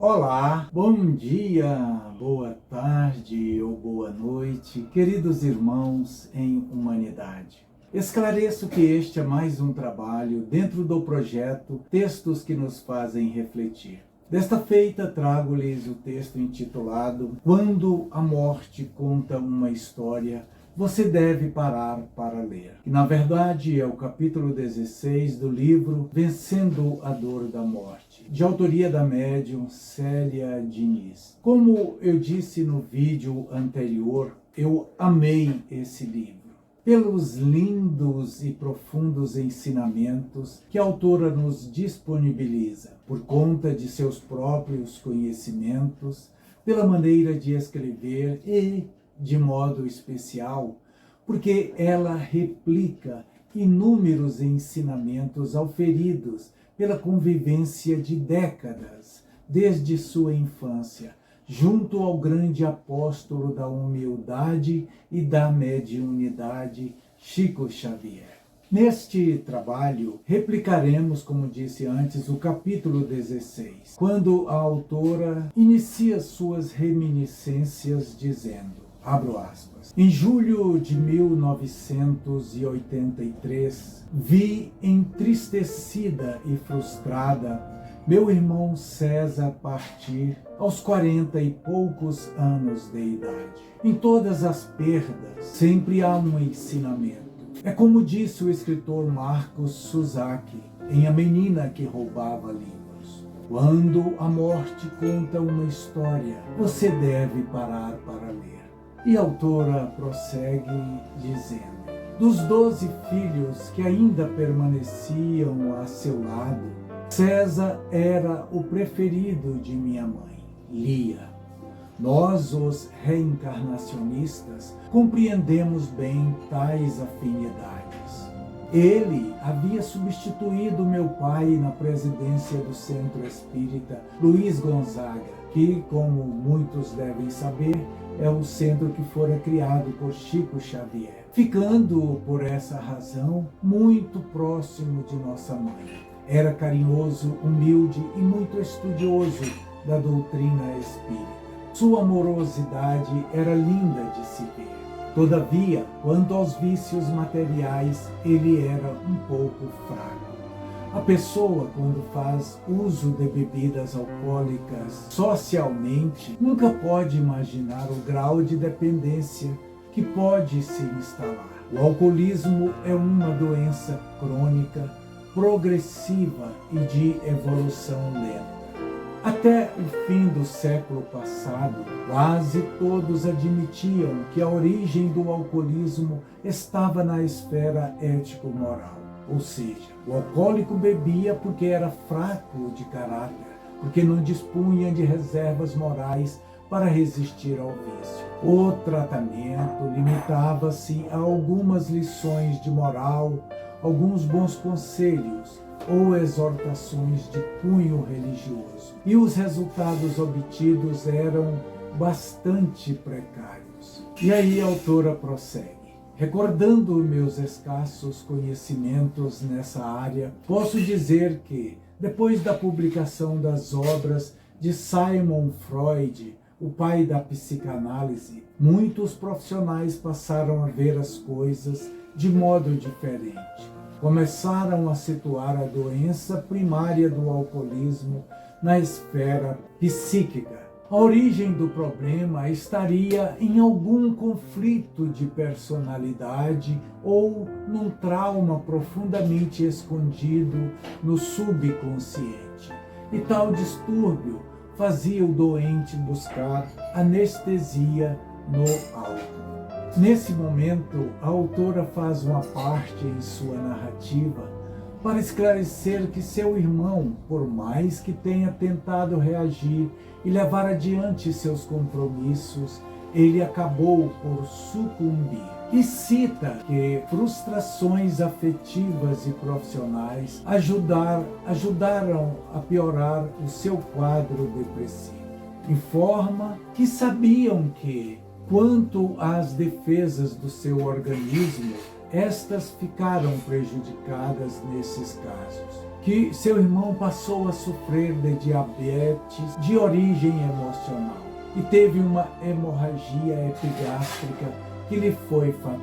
Olá, bom dia, boa tarde ou boa noite, queridos irmãos em humanidade. Esclareço que este é mais um trabalho dentro do projeto Textos que nos fazem refletir. Desta feita, trago-lhes o texto intitulado Quando a Morte Conta uma História, você deve parar para ler. Que na verdade é o capítulo 16 do livro Vencendo a Dor da Morte, de autoria da médium Célia Diniz. Como eu disse no vídeo anterior, eu amei esse livro pelos lindos e profundos ensinamentos que a autora nos disponibiliza, por conta de seus próprios conhecimentos, pela maneira de escrever e, de modo especial, porque ela replica inúmeros ensinamentos auferidos pela convivência de décadas, desde sua infância, junto ao grande apóstolo da humildade e da mediunidade, Chico Xavier. Neste trabalho, replicaremos, como disse antes, o capítulo 16, quando a autora inicia suas reminiscências dizendo, abro aspas, em julho de 1983, vi entristecida e frustrada meu irmão César partir aos 40 e poucos anos de idade. Em todas as perdas, sempre há um ensinamento. É como disse o escritor Marcos Suzaki, em A Menina que Roubava Livros. Quando a morte conta uma história, você deve parar para ler. E a autora prossegue dizendo, dos 12 filhos que ainda permaneciam a seu lado, César era o preferido de minha mãe, Lia. Nós, os reencarnacionistas, compreendemos bem tais afinidades. Ele havia substituído meu pai na presidência do Centro Espírita Luiz Gonzaga, que, como muitos devem saber, é o centro que fora criado por Chico Xavier, ficando, por essa razão, muito próximo de nossa mãe. Era carinhoso, humilde e muito estudioso da doutrina espírita. Sua amorosidade era linda de se ver. Todavia, quanto aos vícios materiais, ele era um pouco fraco. A pessoa, quando faz uso de bebidas alcoólicas socialmente, nunca pode imaginar o grau de dependência que pode se instalar. O alcoolismo é uma doença crônica, progressiva e de evolução lenta. Até o fim do século passado, quase todos admitiam que a origem do alcoolismo estava na esfera ético-moral. Ou seja, o alcoólico bebia porque era fraco de caráter, porque não dispunha de reservas morais para resistir ao vício. O tratamento limitava-se a algumas lições de moral, alguns bons conselhos ou exortações de cunho religioso. E os resultados obtidos eram bastante precários. E aí a autora prossegue. Recordando meus escassos conhecimentos nessa área, posso dizer que, depois da publicação das obras de Sigmund Freud, o pai da psicanálise, muitos profissionais passaram a ver as coisas de modo diferente. Começaram a situar a doença primária do alcoolismo na esfera psíquica. A origem do problema estaria em algum conflito de personalidade ou num trauma profundamente escondido no subconsciente. E tal distúrbio fazia o doente buscar anestesia no álcool. Nesse momento, a autora faz uma parte em sua narrativa para esclarecer que seu irmão, por mais que tenha tentado reagir e levar adiante seus compromissos, ele acabou por sucumbir. E cita que frustrações afetivas e profissionais ajudaram a piorar o seu quadro depressivo. Informa que sabiam que, quanto às defesas do seu organismo, estas ficaram prejudicadas nesses casos. que seu irmão passou a sofrer de diabetes de origem emocional e teve uma hemorragia epigástrica que lhe foi fatal.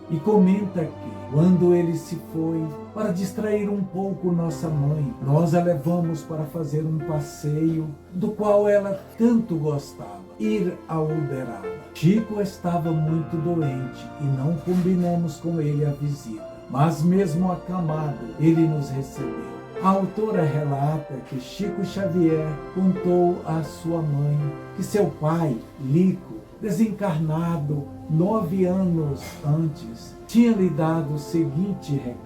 E comenta que, quando ele se foi, para distrair um pouco nossa mãe, nós a levamos para fazer um passeio do qual ela tanto gostava, ir a Uberaba. Chico estava muito doente e não combinamos com ele a visita, mas mesmo acamado, ele nos recebeu. A autora relata que Chico Xavier contou à sua mãe que seu pai, Lico, desencarnado 9 anos antes, tinha lhe dado o seguinte recado: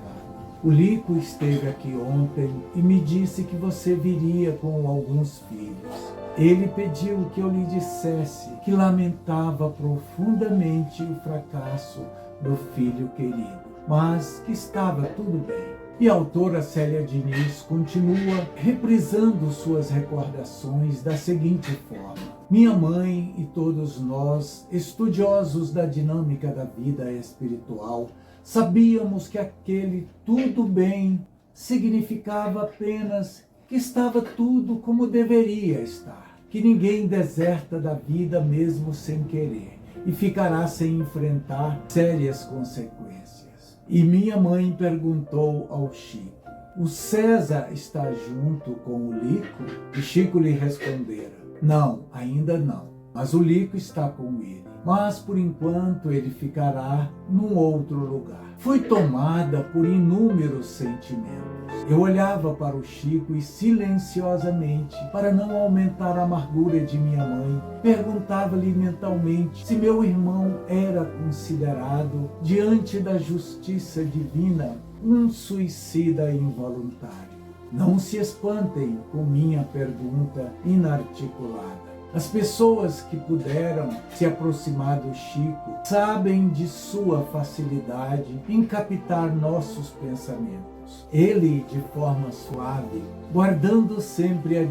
o Lico esteve aqui ontem e me disse que você viria com alguns filhos. Ele pediu que eu lhe dissesse que lamentava profundamente o fracasso do filho querido, mas que estava tudo bem. E a autora Célia Diniz continua reprisando suas recordações da seguinte forma: minha mãe e todos nós, estudiosos da dinâmica da vida espiritual, sabíamos que aquele tudo bem significava apenas que estava tudo como deveria estar, que ninguém deserta da vida mesmo sem querer e ficará sem enfrentar sérias consequências. E minha mãe perguntou ao Chico: o César está junto com o Lico? E Chico lhe respondera: não, ainda não, mas o Lico está com ele. Mas por enquanto ele ficará num outro lugar. Fui tomada por inúmeros sentimentos. Eu olhava para o Chico e silenciosamente, para não aumentar a amargura de minha mãe, perguntava-lhe mentalmente se meu irmão era considerado, diante da justiça divina, um suicida involuntário. Não se espantem com minha pergunta inarticulada. As pessoas que puderam se aproximar do Chico sabem de sua facilidade em captar nossos pensamentos. Ele, de forma suave, guardando sempre a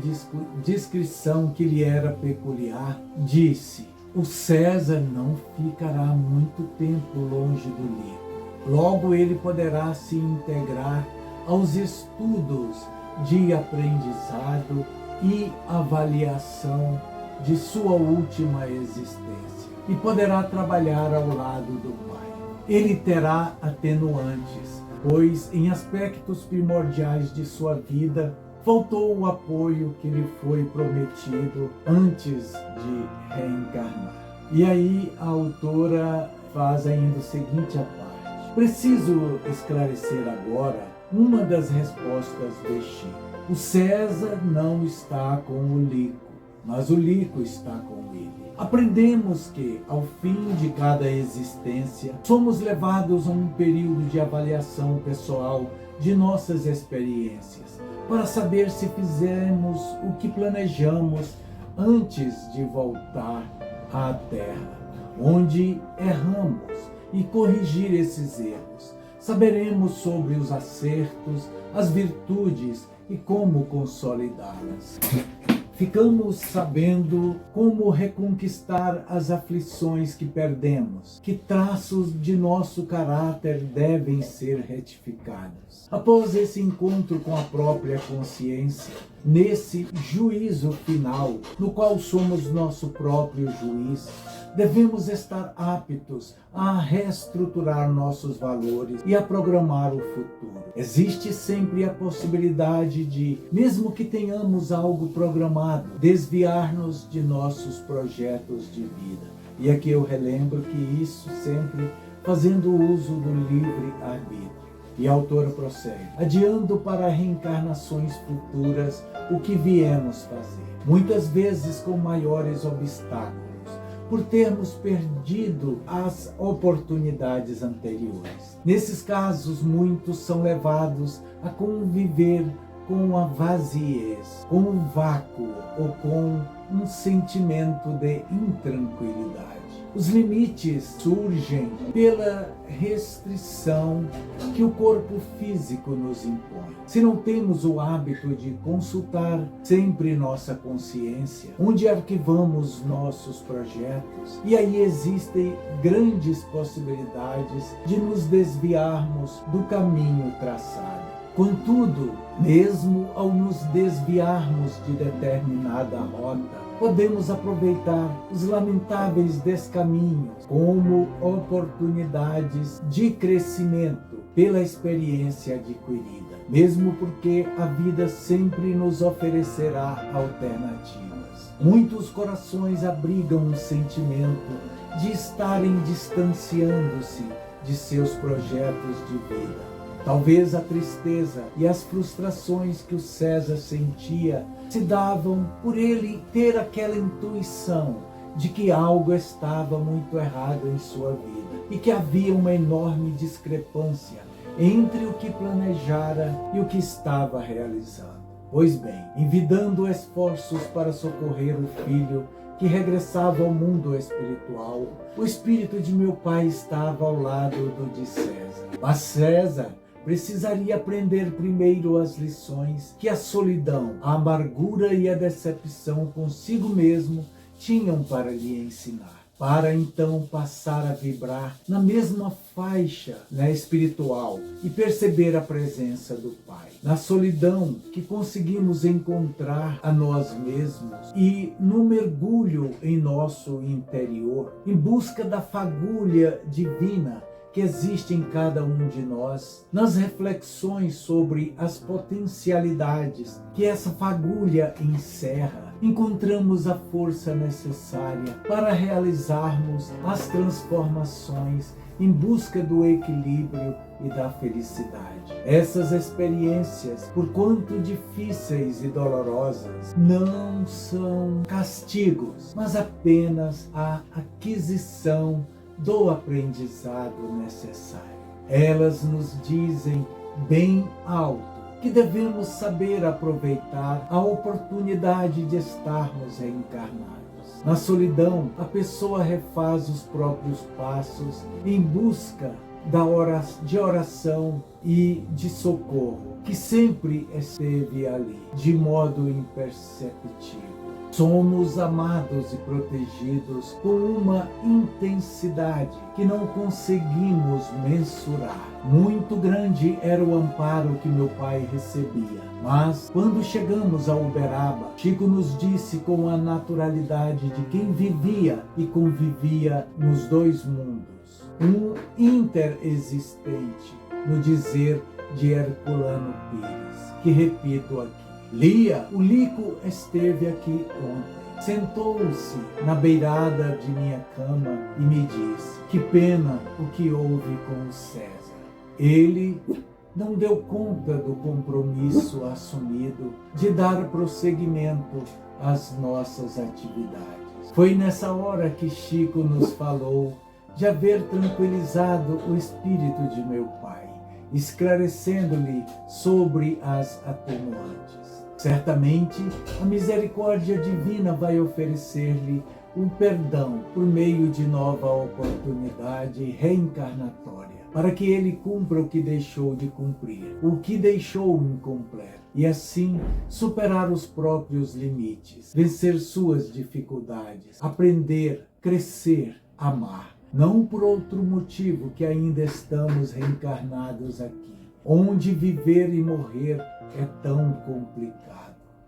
discrição que lhe era peculiar, disse: o César não ficará muito tempo longe do Lico. Logo ele poderá se integrar aos estudos de aprendizado e avaliação de sua última existência e poderá trabalhar ao lado do Pai. Ele terá atenuantes, pois em aspectos primordiais de sua vida faltou o apoio que lhe foi prometido antes de reencarnar. E aí a autora faz ainda o seguinte à parte: preciso esclarecer agora uma das respostas de Chico. O César não está com o Lico, mas o Lico está com ele. Aprendemos que, ao fim de cada existência, somos levados a um período de avaliação pessoal de nossas experiências, para saber se fizemos o que planejamos antes de voltar à Terra, onde erramos, e corrigir esses erros. Saberemos sobre os acertos, as virtudes e como consolidá-las. Ficamos sabendo como reconquistar as aflições que perdemos, que traços de nosso caráter devem ser retificados. Após esse encontro com a própria consciência, nesse juízo final, no qual somos nosso próprio juiz, devemos estar aptos a reestruturar nossos valores e a programar o futuro. Existe sempre a possibilidade de, mesmo que tenhamos algo programado, desviar-nos de nossos projetos de vida. E aqui eu relembro que isso sempre fazendo uso do livre-arbítrio. E a autora prossegue: adiando para reencarnações futuras o que viemos fazer, muitas vezes com maiores obstáculos, por termos perdido as oportunidades anteriores. Nesses casos, muitos são levados a conviver com a vaziez, com o vácuo ou com um sentimento de intranquilidade. Os limites surgem pela restrição que o corpo físico nos impõe. Se não temos o hábito de consultar sempre nossa consciência, onde arquivamos nossos projetos, e aí existem grandes possibilidades de nos desviarmos do caminho traçado. Contudo, mesmo ao nos desviarmos de determinada rota, podemos aproveitar os lamentáveis descaminhos como oportunidades de crescimento pela experiência adquirida, mesmo porque a vida sempre nos oferecerá alternativas. Muitos corações abrigam um sentimento de estarem distanciando-se de seus projetos de vida. Talvez a tristeza e as frustrações que o César sentia se davam por ele ter aquela intuição de que algo estava muito errado em sua vida e que havia uma enorme discrepância entre o que planejara e o que estava realizando. Pois bem, envidando esforços para socorrer o filho que regressava ao mundo espiritual, o espírito de meu pai estava ao lado do de César. Mas César precisaria aprender primeiro as lições que a solidão, a amargura e a decepção consigo mesmo tinham para lhe ensinar, para então passar a vibrar na mesma faixa espiritual e perceber a presença do Pai. Na solidão que conseguimos encontrar a nós mesmos e no mergulho em nosso interior, em busca da fagulha divina que existe em cada um de nós, nas reflexões sobre as potencialidades que essa fagulha encerra, encontramos a força necessária para realizarmos as transformações em busca do equilíbrio e da felicidade. Essas experiências, por quanto difíceis e dolorosas, não são castigos, mas apenas a aquisição do aprendizado necessário. Elas nos dizem bem alto que devemos saber aproveitar a oportunidade de estarmos reencarnados. Na solidão, a pessoa refaz os próprios passos em busca de oração e de socorro, que sempre esteve ali, de modo imperceptível. Somos amados e protegidos com uma intensidade que não conseguimos mensurar. Muito grande era o amparo que meu pai recebia. Mas, quando chegamos a Uberaba, Chico nos disse com a naturalidade de quem vivia e convivia nos dois mundos, um interexistente, no dizer de Herculano Pires, que repito aqui. Lia, o Lico esteve aqui ontem. Sentou-se na beirada de minha cama e me disse: que pena o que houve com o César. Ele não deu conta do compromisso assumido de dar prosseguimento às nossas atividades. Foi nessa hora que Chico nos falou de haver tranquilizado o espírito de meu pai, esclarecendo-lhe sobre as atenuantes. Certamente, a misericórdia divina vai oferecer-lhe um perdão por meio de nova oportunidade reencarnatória, para que ele cumpra o que deixou de cumprir, o que deixou incompleto, e assim superar os próprios limites, vencer suas dificuldades, aprender, crescer, amar. Não por outro motivo que ainda estamos reencarnados aqui, onde viver e morrer é tão complicado.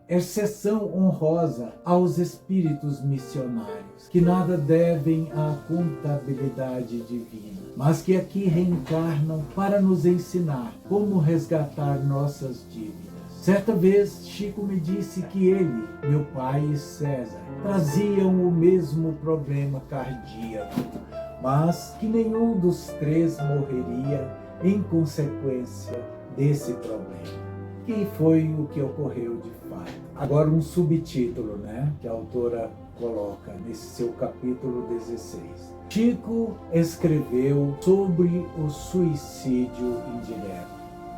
Exceção honrosa aos espíritos missionários, que nada devem à contabilidade divina, mas que aqui reencarnam para nos ensinar como resgatar nossas dívidas. Certa vez, Chico me disse que ele, meu pai e César, traziam o mesmo problema cardíaco, mas que nenhum dos três morreria em consequência desse problema. Que foi o que ocorreu de fato. Agora um subtítulo, que a autora coloca nesse seu capítulo 16. Chico escreveu sobre o suicídio indireto.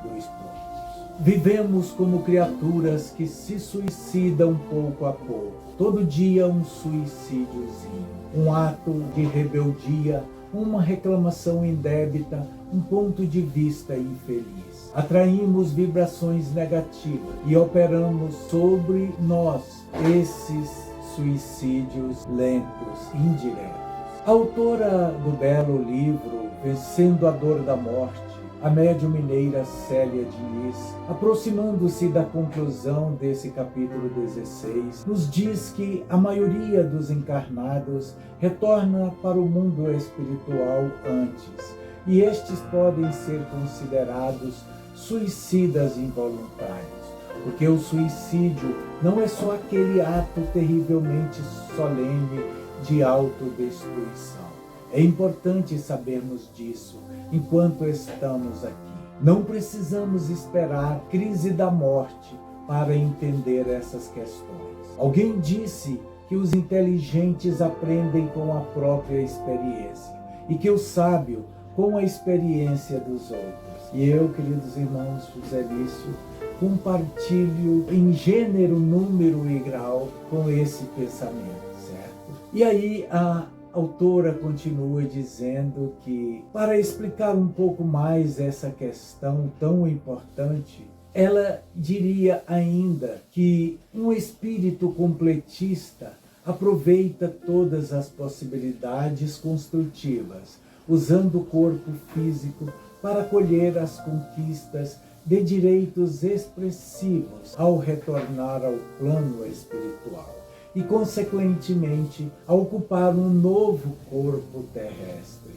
2 pontos. Vivemos como criaturas que se suicidam pouco a pouco. Todo dia um suicídiozinho, um ato de rebeldia, uma reclamação indébita, um ponto de vista infeliz. Atraímos vibrações negativas e operamos sobre nós esses suicídios lentos, indiretos. A autora do belo livro Vencendo a Dor da Morte a médium mineira Célia Diniz, aproximando-se da conclusão desse capítulo 16, nos diz que a maioria dos encarnados retorna para o mundo espiritual antes, e estes podem ser considerados suicidas involuntários, porque o suicídio não é só aquele ato terrivelmente solene de autodestruição. É importante sabermos disso enquanto estamos aqui. Não precisamos esperar a crise da morte para entender essas questões. Alguém disse que os inteligentes aprendem com a própria experiência e que o sábio com a experiência dos outros. E eu, queridos irmãos, José Lício, compartilho em gênero, número e grau com esse pensamento, certo? E aí a autora continua dizendo que, para explicar um pouco mais essa questão tão importante, ela diria ainda que um espírito completista aproveita todas as possibilidades construtivas, usando o corpo físico para colher as conquistas de direitos expressivos ao retornar ao plano espiritual e, consequentemente, a ocupar um novo corpo terrestre.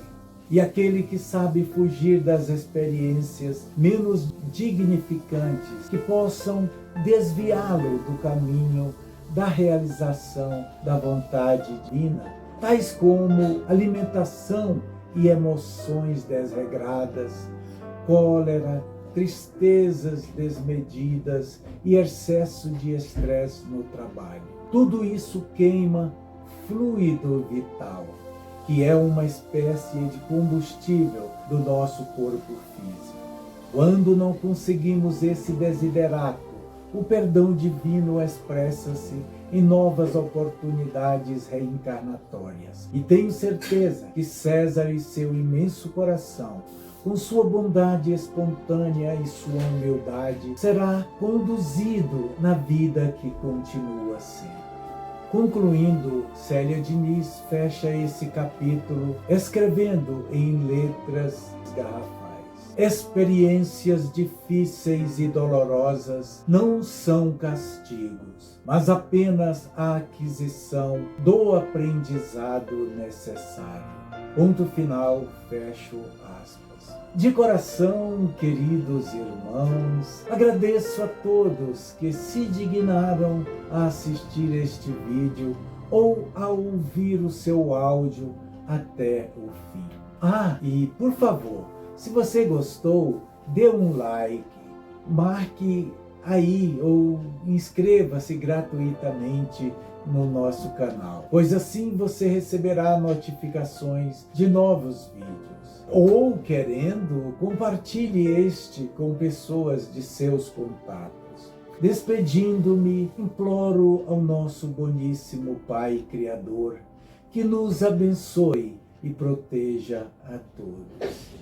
E aquele que sabe fugir das experiências menos dignificantes, que possam desviá-lo do caminho da realização da vontade divina, tais como alimentação e emoções desregradas, cólera, tristezas desmedidas e excesso de estresse no trabalho. Tudo isso queima fluido vital, que é uma espécie de combustível do nosso corpo físico. Quando não conseguimos esse desiderato, o perdão divino expressa-se em novas oportunidades reencarnatórias. E tenho certeza que César e seu imenso coração, com sua bondade espontânea e sua humildade, será conduzido na vida que continua sendo. Concluindo, Célia Diniz fecha esse capítulo escrevendo em letras garrafais: experiências difíceis e dolorosas não são castigos, mas apenas a aquisição do aprendizado necessário. Ponto final, fecho aspas. De coração, queridos irmãos, agradeço a todos que se dignaram a assistir este vídeo ou a ouvir o seu áudio até o fim. E por favor, se você gostou, dê um like, marque aí ou inscreva-se gratuitamente no nosso canal, pois assim você receberá notificações de novos vídeos. Ou, querendo, compartilhe este com pessoas de seus contatos. Despedindo-me, imploro ao nosso boníssimo Pai Criador que nos abençoe e proteja a todos.